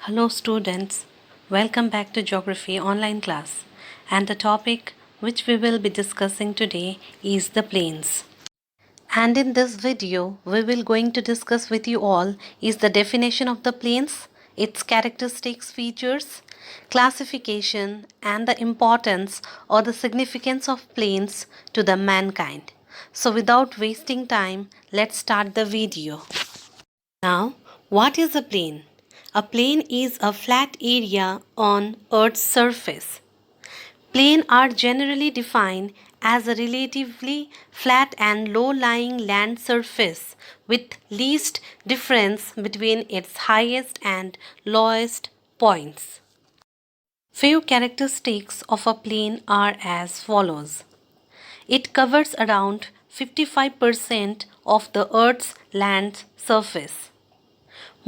Hello students, welcome back to Geography online class, and the topic which we will be discussing today is the plains. And in this video we will going to discuss with you all is the definition of the plains, its characteristics, features, classification and the importance or the significance of plains to the mankind. So without wasting time, let's start the video. Now, what is a plain? A plain is a flat area on Earth's surface. Plains are generally defined as a relatively flat and low-lying land surface with least difference between its highest and lowest points. Few characteristics of a plain are as follows. It covers around 55% of the Earth's land surface.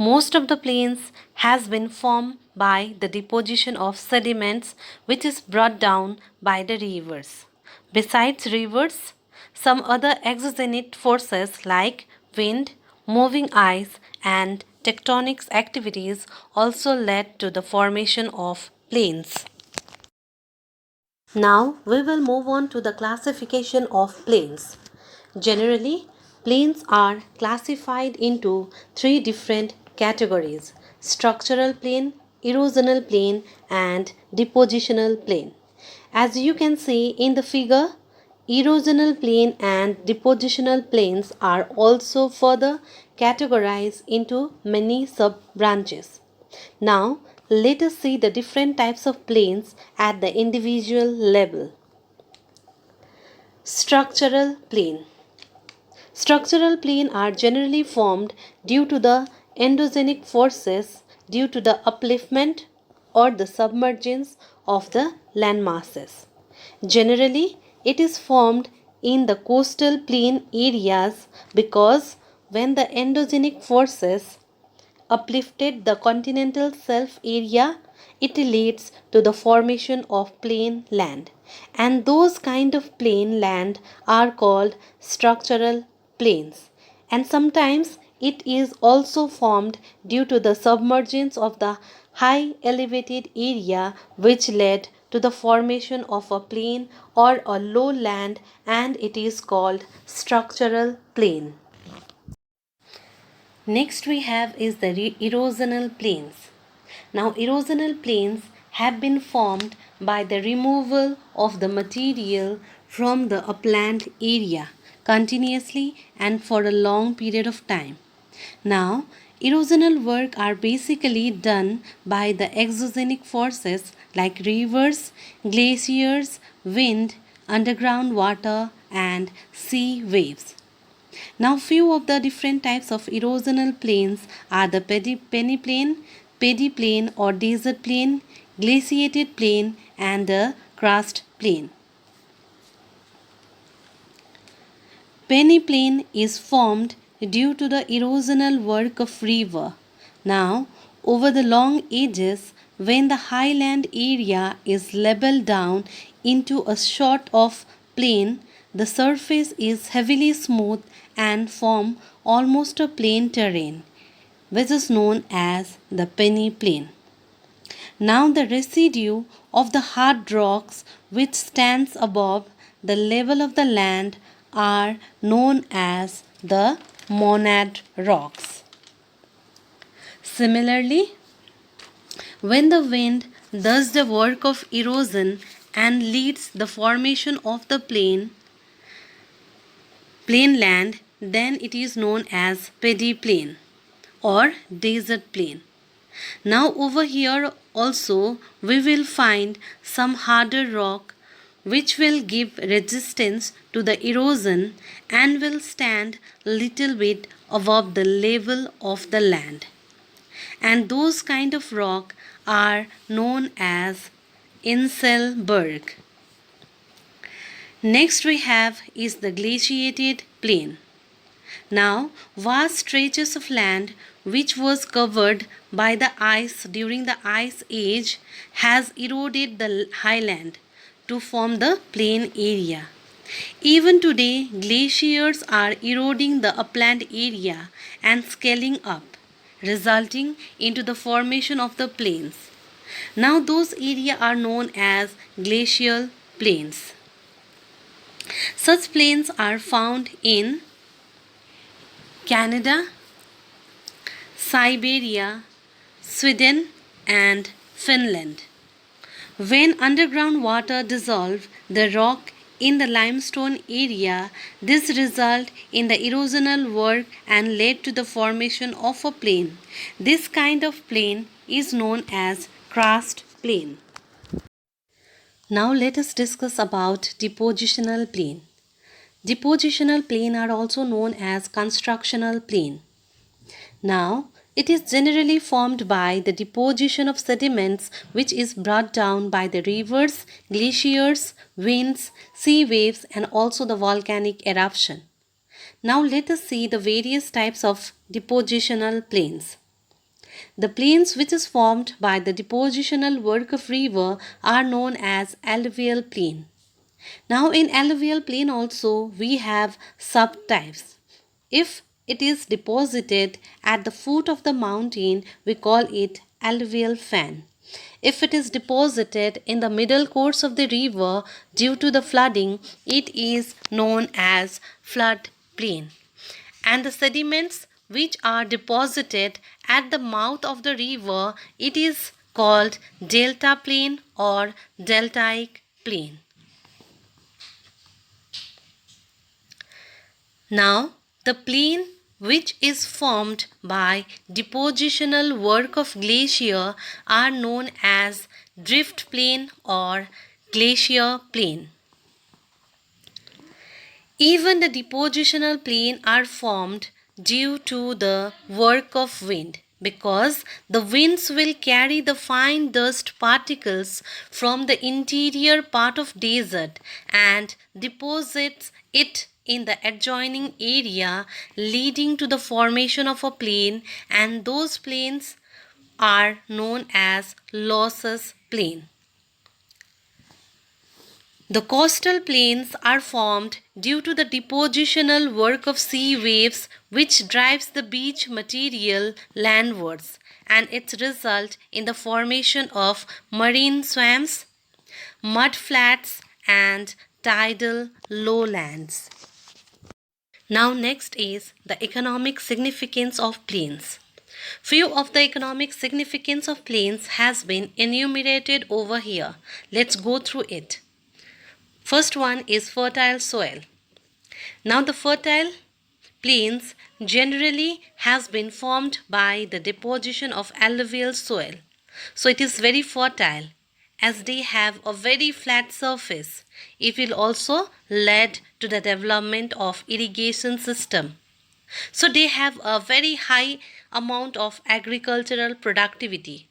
Most of the plains has been formed by the deposition of sediments which is brought down by the rivers. Besides rivers, some other exogenous forces like wind, moving ice and tectonic activities also led to the formation of plains. Now we will move on to the classification of plains. Generally, plains are classified into three different categories: structural plain, erosional plain, and depositional plain. As you can see in the figure, erosional plain and depositional plains are also further categorized into many sub branches. Now, let us see the different types of plains at the individual level. Structural plain. Structural plain are generally formed due to the endogenic forces due to the upliftment or the submergence of the land masses. Generally, it is formed in the coastal plain areas because when the endogenic forces uplifted the continental shelf area, it leads to the formation of plain land. And those kind of plain land are called structural plains. And sometimes it is also formed due to the submergence of the high elevated area which led to the formation of a plain or a lowland, and it is called structural plain. Next we have is the erosional plains. Now erosional plains have been formed by the removal of the material from the upland area continuously and for a long period of time. Now erosional work are basically done by the exogenic forces like rivers, glaciers, wind, underground water and sea waves. Now, few of the different types of erosional plains are the peneplain or desert plain, glaciated plain, and the karst plain. Peneplain is formed due to the erosional work of river. Now, over the long ages, when the highland area is leveled down into a sort of plain, the surface is heavily smooth and form almost a plain terrain, which is known as the peneplain. Now the residue of the hard rocks which stands above the level of the land are known as the monad rocks. Similarly, when the wind does the work of erosion and leads the formation of the plain land, then it is known as peneplain or desert plain. Now over here also we will find some harder rock which will give resistance to the erosion and will stand little bit above the level of the land. And those kind of rock are known as Inselberg. Next we have is the glaciated plain. Now, vast stretches of land which was covered by the ice during the ice age has eroded the highland to form the plain area. Even today, glaciers are eroding the upland area and scaling up. resulting into the formation of the plains. Now those areas are known as glacial plains. Such plains are found in Canada, Siberia, Sweden and Finland. When underground water dissolves the rock in the limestone area, this resulted in the erosional work and led to the formation of a plain. This kind of plain is known as karst plain. Now let us discuss about depositional plain. Depositional plain are also known as constructional plain. Now, it is generally formed by the deposition of sediments which is brought down by the rivers, glaciers, winds, sea waves and also the volcanic eruption. Now let us see the various types of depositional plains. The plains which is formed by the depositional work of river are known as alluvial plain. Now in alluvial plain also we have subtypes. If it is deposited at the foot of the mountain, we call it alluvial fan. If it is deposited in the middle course of the river due to the flooding, it is known as flood plain. And the sediments which are deposited at the mouth of the river, it is called delta plain or deltaic plain. Now, the plain which is formed by depositional work of glacier are known as drift plain or glacier plain. Even the depositional plain are formed due to the work of wind because the winds will carry the fine dust particles from the interior part of desert and deposits it in the adjoining area, leading to the formation of a plain, and those plains are known as losses plain. The coastal plains are formed due to the depositional work of sea waves which drives the beach material landwards, and it results in the formation of marine swamps, mud flats and tidal lowlands. Now next is the economic significance of plains. Few of the economic significance of plains has been enumerated over here. Let's go through it. First one is fertile soil. Now the fertile plains generally has been formed by the deposition of alluvial soil. So it is very fertile as they have a very flat surface. It will also lead to the development of irrigation system. So they have a very high amount of agricultural productivity.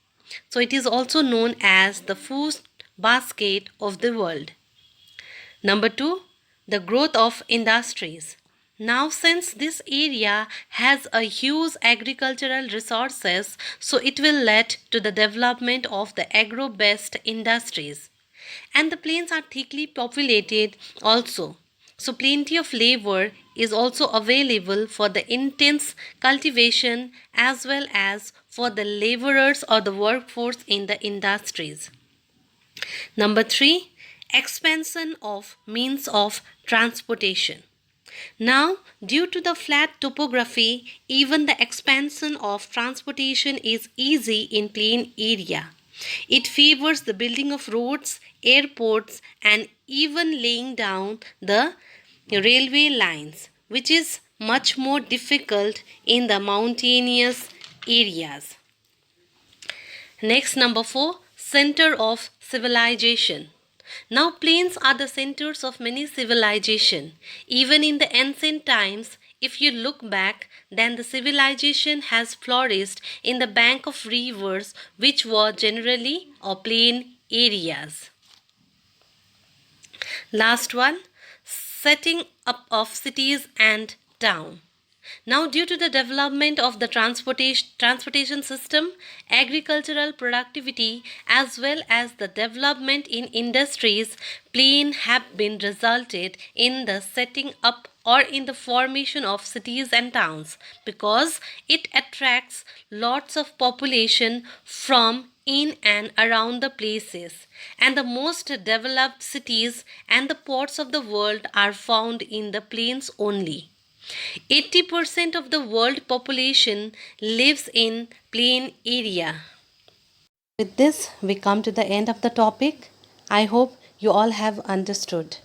So it is also known as the food basket of the world. Number 2, the growth of industries. Now since this area has a huge agricultural resources, so it will lead to the development of the agro-based industries. And the plains are thickly populated also. So plenty of labor is also available for the intense cultivation as well as for the laborers or the workforce in the industries. Number 3, expansion of means of transportation. Now, due to the flat topography, even the expansion of transportation is easy in plain area. It favors the building of roads, airports, and even laying down the railway lines, which is much more difficult in the mountainous areas. Next, number 4, center of civilization. Now plains are the centers of many civilization. Even in the ancient times, if you look back, then the civilization has flourished in the bank of rivers which were generally or plain areas. Last one, setting up of cities and town. Now, due to the development of the transportation system, agricultural productivity, as well as the development in industries, plain have been resulted in the setting up or in the formation of cities and towns, because it attracts lots of population from in and around the places, and the most developed cities and the ports of the world are found in the plains only. 80% of the world population lives in plain area. With this, we come to the end of the topic. I hope you all have understood.